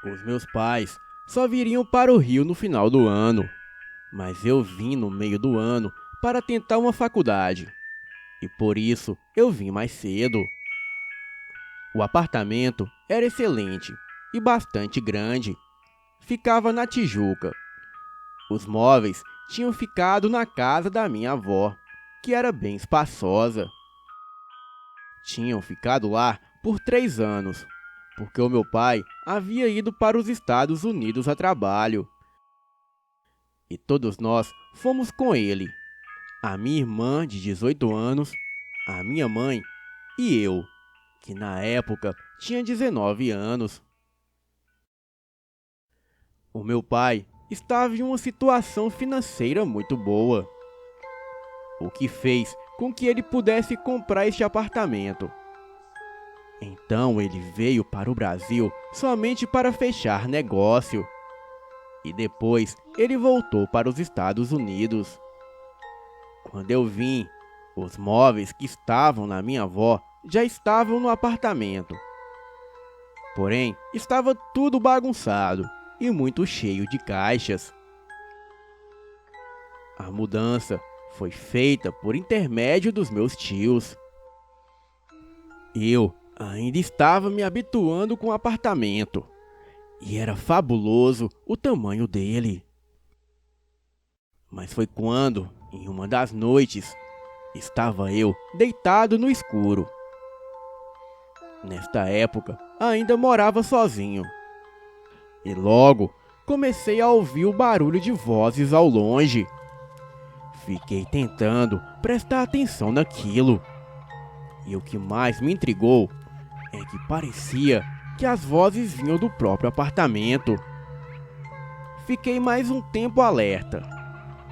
Os meus pais só viriam para o Rio no final do ano, mas eu vim no meio do ano para tentar uma faculdade, e por isso eu vim mais cedo. O apartamento era excelente e bastante grande. Ficava na Tijuca. Os móveis tinham ficado na casa da minha avó, que era bem espaçosa. Tinham ficado lá por 3 anos, porque o meu pai havia ido para os Estados Unidos a trabalho. E todos nós fomos com ele. A minha irmã de 18 anos, a minha mãe e eu, que na época tinha 19 anos. O meu pai estava em uma situação financeira muito boa, o que fez com que ele pudesse comprar este apartamento. Então ele veio para o Brasil somente para fechar negócio. E depois ele voltou para os Estados Unidos. Quando eu vim, os móveis que estavam na minha avó já estavam no apartamento. Porém, estava tudo bagunçado e muito cheio de caixas. A mudança foi feita por intermédio dos meus tios. Eu ainda estava me habituando com o apartamento, e era fabuloso o tamanho dele. Mas foi quando, em uma das noites, estava eu deitado no escuro. Nesta época, ainda morava sozinho. E logo comecei a ouvir o barulho de vozes ao longe. Fiquei tentando prestar atenção naquilo. E o que mais me intrigou é que parecia que as vozes vinham do próprio apartamento. Fiquei mais um tempo alerta,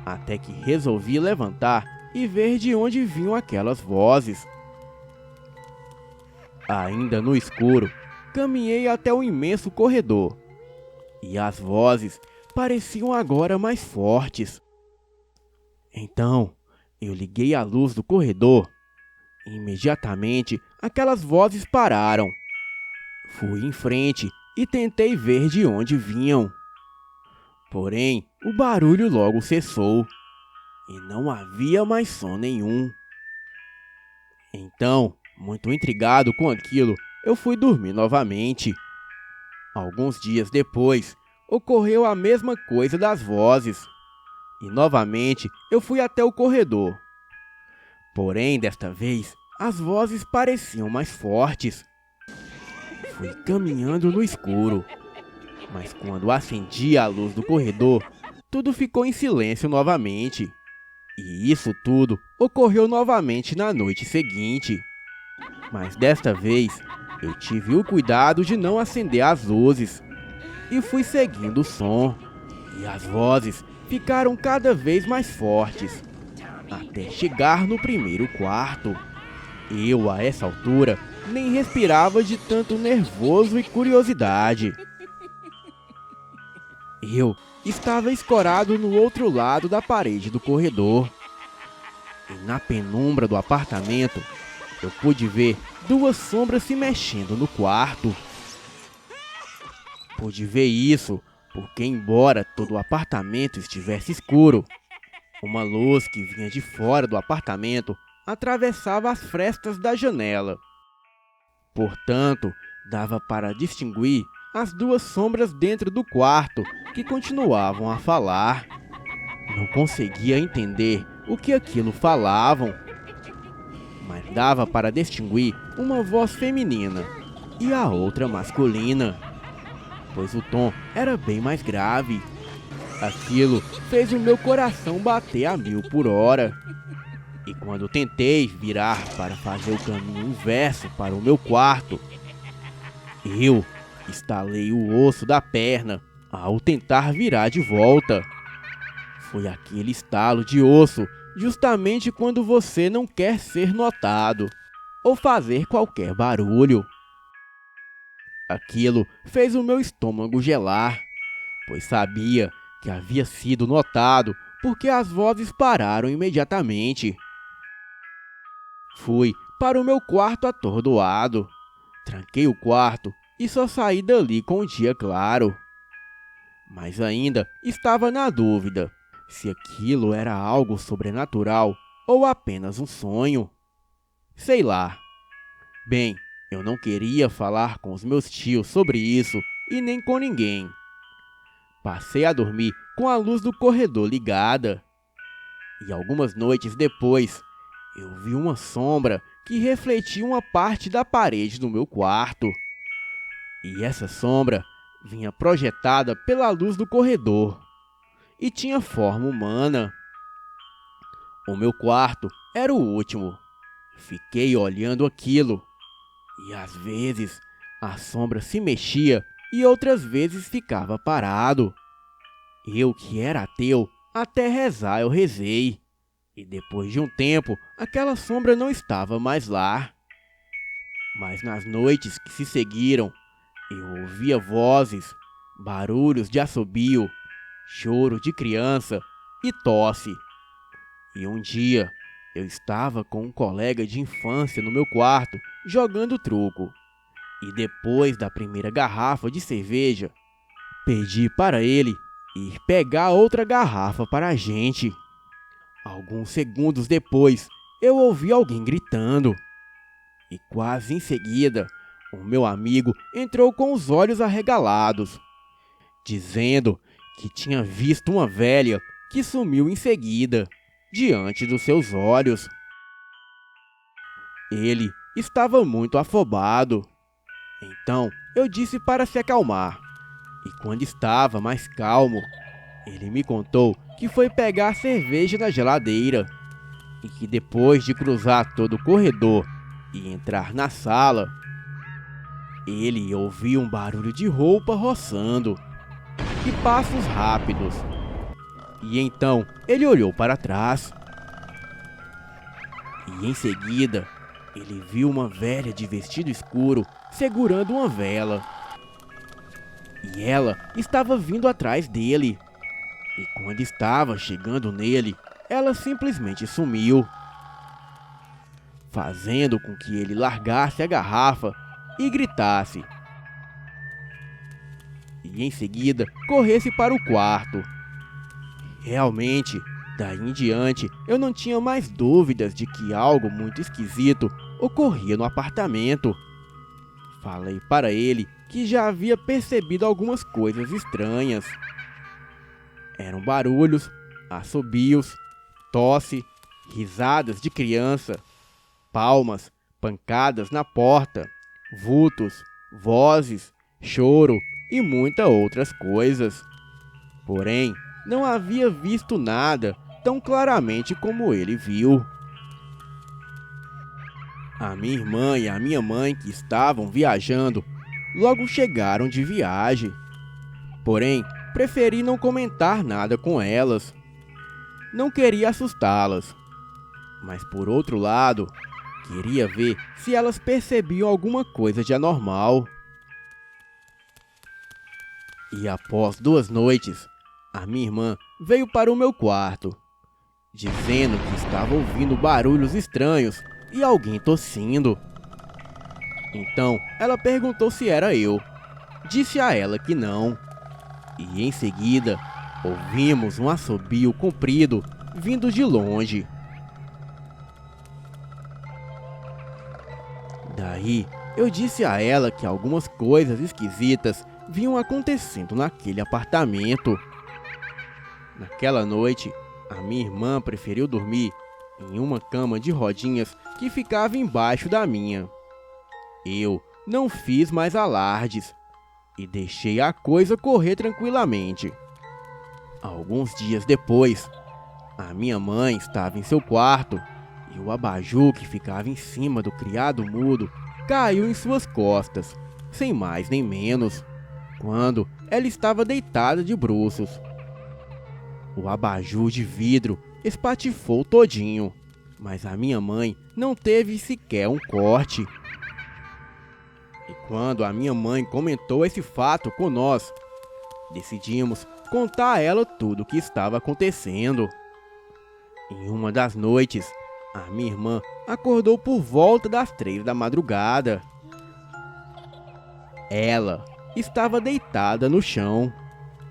até que resolvi levantar e ver de onde vinham aquelas vozes. Ainda no escuro, caminhei até o imenso corredor, e as vozes pareciam agora mais fortes. Então, eu liguei a luz do corredor, e imediatamente aquelas vozes pararam. Fui em frente e tentei ver de onde vinham. Porém, o barulho logo cessou, e não havia mais som nenhum. Então, muito intrigado com aquilo, eu fui dormir novamente. Alguns dias depois, ocorreu a mesma coisa das vozes, e novamente eu fui até o corredor. Porém, desta vez, as vozes pareciam mais fortes. Fui caminhando no escuro, mas quando acendi a luz do corredor, tudo ficou em silêncio novamente. E isso tudo ocorreu novamente na noite seguinte. Mas desta vez, eu tive o cuidado de não acender as luzes, e fui seguindo o som, e as vozes ficaram cada vez mais fortes, até chegar no primeiro quarto. Eu, a essa altura, nem respirava de tanto nervoso e curiosidade. Eu estava escorado no outro lado da parede do corredor. E na penumbra do apartamento, eu pude ver duas sombras se mexendo no quarto. Pude ver isso porque, embora todo o apartamento estivesse escuro, uma luz que vinha de fora do apartamento atravessava as frestas da janela. Portanto, dava para distinguir as duas sombras dentro do quarto que continuavam a falar. Não conseguia entender o que aquilo falavam, mas dava para distinguir uma voz feminina e a outra masculina, pois o tom era bem mais grave. Aquilo fez o meu coração bater a 1000 por hora. E quando tentei virar para fazer o caminho inverso para o meu quarto, eu estalei o osso da perna ao tentar virar de volta. Foi aquele estalo de osso justamente quando você não quer ser notado ou fazer qualquer barulho. Aquilo fez o meu estômago gelar, pois sabia que havia sido notado porque as vozes pararam imediatamente. Fui para o meu quarto atordoado, tranquei o quarto e só saí dali com o dia claro. Mas ainda estava na dúvida se aquilo era algo sobrenatural ou apenas um sonho. Sei lá. Bem, eu não queria falar com os meus tios sobre isso e nem com ninguém. Passei a dormir com a luz do corredor ligada. E algumas noites depois, eu vi uma sombra que refletia uma parte da parede do meu quarto. E essa sombra vinha projetada pela luz do corredor e tinha forma humana. O meu quarto era o último. Fiquei olhando aquilo e às vezes a sombra se mexia e outras vezes ficava parado. Eu, que era ateu, até rezar eu rezei. E depois de um tempo, aquela sombra não estava mais lá. Mas nas noites que se seguiram, eu ouvia vozes, barulhos de assobio, choro de criança e tosse. E um dia, eu estava com um colega de infância no meu quarto, jogando truco. E depois da primeira garrafa de cerveja, pedi para ele ir pegar outra garrafa para a gente. Alguns segundos depois, eu ouvi alguém gritando. E quase em seguida, o meu amigo entrou com os olhos arregalados, dizendo que tinha visto uma velha que sumiu em seguida, diante dos seus olhos. Ele estava muito afobado. Então eu disse para se acalmar. E quando estava mais calmo, ele me contou que foi pegar cerveja na geladeira e que depois de cruzar todo o corredor e entrar na sala, ele ouviu um barulho de roupa roçando e passos rápidos. E então ele olhou para trás e em seguida ele viu uma velha de vestido escuro segurando uma vela. E ela estava vindo atrás dele. E quando estava chegando nele, ela simplesmente sumiu, fazendo com que ele largasse a garrafa e gritasse. E em seguida corresse para o quarto. Realmente, daí em diante, eu não tinha mais dúvidas de que algo muito esquisito ocorria no apartamento. Falei para ele que já havia percebido algumas coisas estranhas. Eram barulhos, assobios, tosse, risadas de criança, palmas, pancadas na porta, vultos, vozes, choro e muitas outras coisas. Porém, não havia visto nada tão claramente como ele viu. A minha irmã e a minha mãe, que estavam viajando, logo chegaram de viagem. Porém, preferi não comentar nada com elas. Não queria assustá-las. Mas por outro lado, queria ver se elas percebiam alguma coisa de anormal. E após 2 noites, a minha irmã veio para o meu quarto, dizendo que estava ouvindo barulhos estranhos e alguém tossindo. Então ela perguntou se era eu. Disse a ela que não. E em seguida, ouvimos um assobio comprido vindo de longe. Daí, eu disse a ela que algumas coisas esquisitas vinham acontecendo naquele apartamento. Naquela noite, a minha irmã preferiu dormir em uma cama de rodinhas que ficava embaixo da minha. Eu não fiz mais alardes e deixei a coisa correr tranquilamente. Alguns dias depois, a minha mãe estava em seu quarto e o abajur que ficava em cima do criado mudo caiu em suas costas, sem mais nem menos, quando ela estava deitada de bruços. O abajur de vidro espatifou todinho, mas a minha mãe não teve sequer um corte. E quando a minha mãe comentou esse fato com nós, decidimos contar a ela tudo o que estava acontecendo. Em uma das noites, a minha irmã acordou por volta das 3 da madrugada. Ela estava deitada no chão,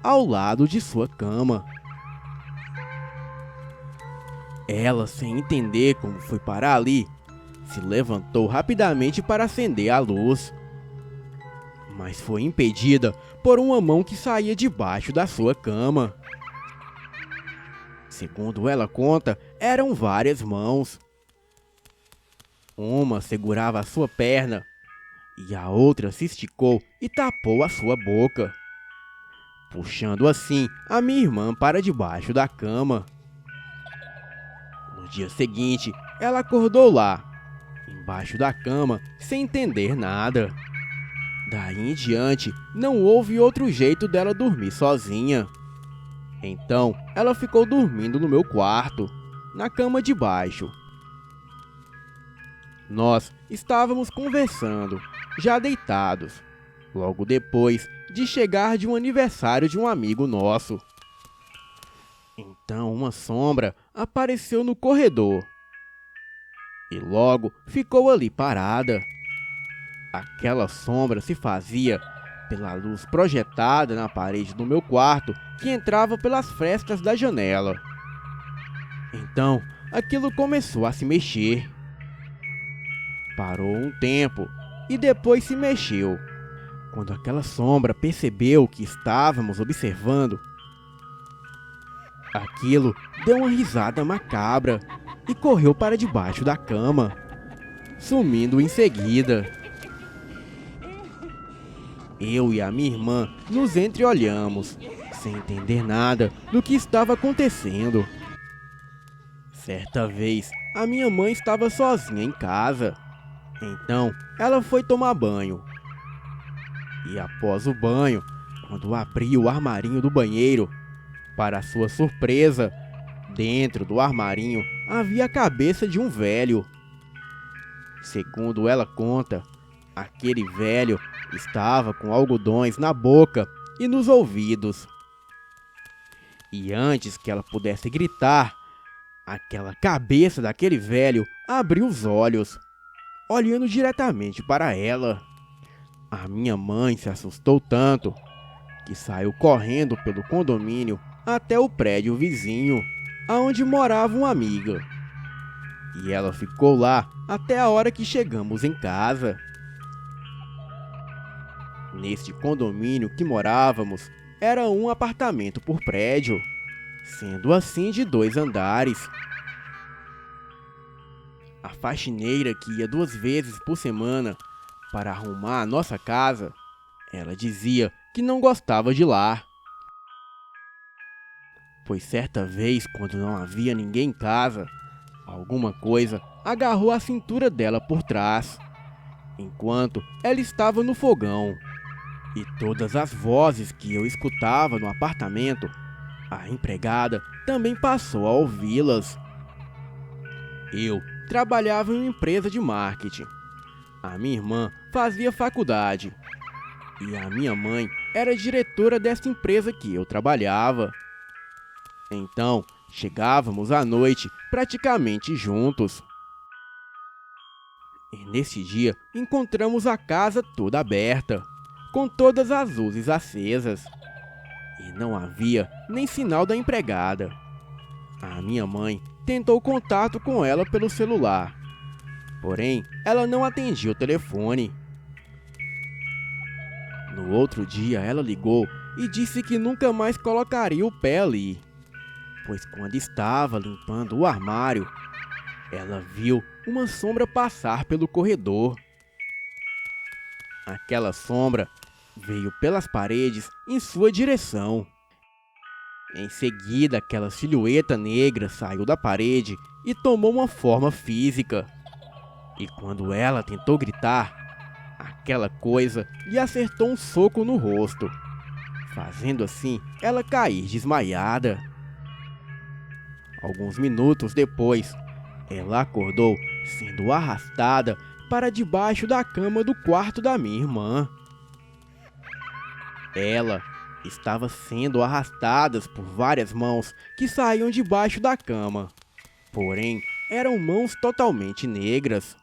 ao lado de sua cama. Ela, sem entender como foi parar ali, se levantou rapidamente para acender a luz, mas foi impedida por uma mão que saía debaixo da sua cama. Segundo ela conta, eram várias mãos. Uma segurava a sua perna e a outra se esticou e tapou a sua boca, puxando assim a minha irmã para debaixo da cama. No dia seguinte, ela acordou lá, embaixo da cama, sem entender nada. Daí em diante, não houve outro jeito dela dormir sozinha. Então, ela ficou dormindo no meu quarto, na cama de baixo. Nós estávamos conversando, já deitados, logo depois de chegar de um aniversário de um amigo nosso. Então uma sombra apareceu no corredor e logo ficou ali parada. Aquela sombra se fazia pela luz projetada na parede do meu quarto que entrava pelas frestas da janela. Então aquilo começou a se mexer. Parou um tempo e depois se mexeu. Quando aquela sombra percebeu que estávamos observando, aquilo deu uma risada macabra e correu para debaixo da cama, sumindo em seguida. Eu e a minha irmã nos entreolhamos, sem entender nada do que estava acontecendo. Certa vez, a minha mãe estava sozinha em casa. Então, ela foi tomar banho. E após o banho, quando abriu o armarinho do banheiro, para sua surpresa, dentro do armarinho havia a cabeça de um velho. Segundo ela conta, aquele velho estava com algodões na boca e nos ouvidos. E antes que ela pudesse gritar, aquela cabeça daquele velho abriu os olhos, olhando diretamente para ela. A minha mãe se assustou tanto que saiu correndo pelo condomínio até o prédio vizinho, aonde morava uma amiga. E ela ficou lá até a hora que chegamos em casa. Neste condomínio que morávamos, era um apartamento por prédio, sendo assim de 2 andares. A faxineira, que ia 2 vezes por semana para arrumar a nossa casa, ela dizia que não gostava de lá, pois certa vez, quando não havia ninguém em casa, alguma coisa agarrou a cintura dela por trás, enquanto ela estava no fogão. E todas as vozes que eu escutava no apartamento, a empregada também passou a ouvi-las. Eu trabalhava em uma empresa de marketing. A minha irmã fazia faculdade. E a minha mãe era diretora dessa empresa que eu trabalhava. Então, chegávamos à noite praticamente juntos. E nesse dia, encontramos a casa toda aberta, com todas as luzes acesas. E não havia nem sinal da empregada. A minha mãe tentou contato com ela pelo celular, porém, ela não atendia o telefone. No outro dia, ela ligou e disse que nunca mais colocaria o pé ali, pois quando estava limpando o armário, ela viu uma sombra passar pelo corredor. Aquela sombra veio pelas paredes em sua direção. Em seguida, aquela silhueta negra saiu da parede e tomou uma forma física. E quando ela tentou gritar, aquela coisa lhe acertou um soco no rosto, fazendo assim ela cair desmaiada. Alguns minutos depois, ela acordou sendo arrastada para debaixo da cama do quarto da minha irmã. Ela estava sendo arrastada por várias mãos que saíam debaixo da cama, porém eram mãos totalmente negras.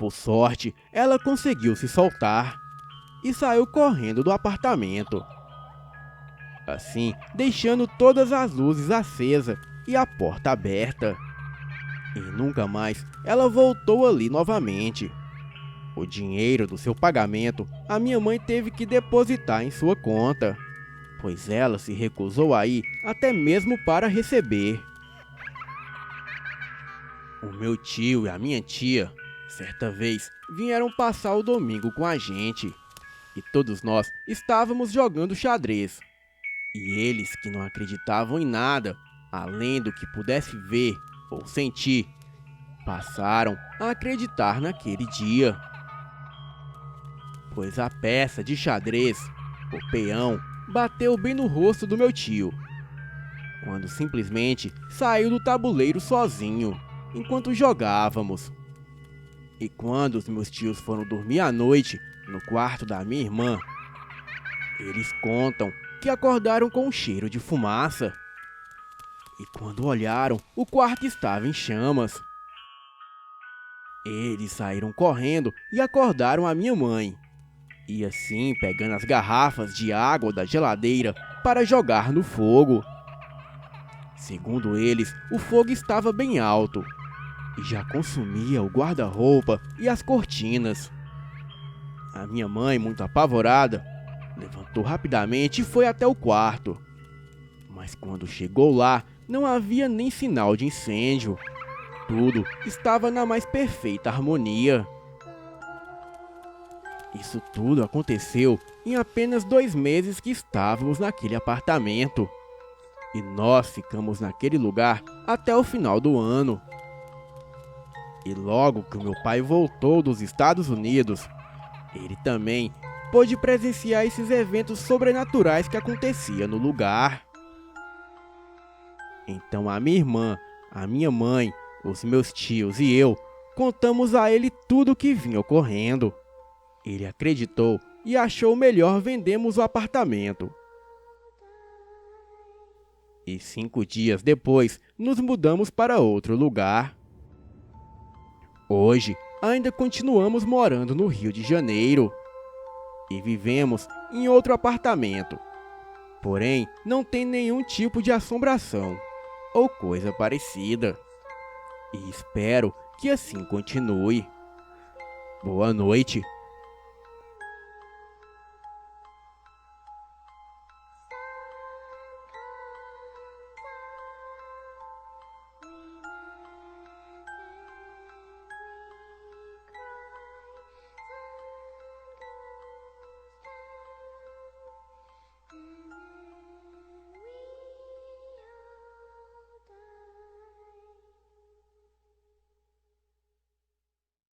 Por sorte, ela conseguiu se soltar e saiu correndo do apartamento. Assim, deixando todas as luzes acesas e a porta aberta. E nunca mais ela voltou ali novamente. O dinheiro do seu pagamento a minha mãe teve que depositar em sua conta, pois ela se recusou a ir até mesmo para receber. O meu tio e a minha tia, certa vez, vieram passar o domingo com a gente. E todos nós estávamos jogando xadrez. E eles, que não acreditavam em nada, além do que pudesse ver ou sentir, passaram a acreditar naquele dia. Pois a peça de xadrez, o peão, bateu bem no rosto do meu tio, quando simplesmente saiu do tabuleiro sozinho, enquanto jogávamos. E quando os meus tios foram dormir à noite, no quarto da minha irmã, eles contam que acordaram com um cheiro de fumaça. E quando olharam, o quarto estava em chamas. Eles saíram correndo e acordaram a minha mãe. E assim, pegando as garrafas de água da geladeira para jogar no fogo. Segundo eles, o fogo estava bem alto e já consumia o guarda-roupa e as cortinas. A minha mãe, muito apavorada, levantou rapidamente e foi até o quarto. Mas quando chegou lá, não havia nem sinal de incêndio. Tudo estava na mais perfeita harmonia. Isso tudo aconteceu em apenas 2 meses que estávamos naquele apartamento. E nós ficamos naquele lugar até o final do ano. E logo que o meu pai voltou dos Estados Unidos, ele também pôde presenciar esses eventos sobrenaturais que aconteciam no lugar. Então a minha irmã, a minha mãe, os meus tios e eu contamos a ele tudo o que vinha ocorrendo. Ele acreditou e achou melhor vendermos o apartamento. E 5 dias depois, nos mudamos para outro lugar. Hoje, ainda continuamos morando no Rio de Janeiro. E vivemos em outro apartamento. Porém, não tem nenhum tipo de assombração ou coisa parecida. E espero que assim continue. Boa noite.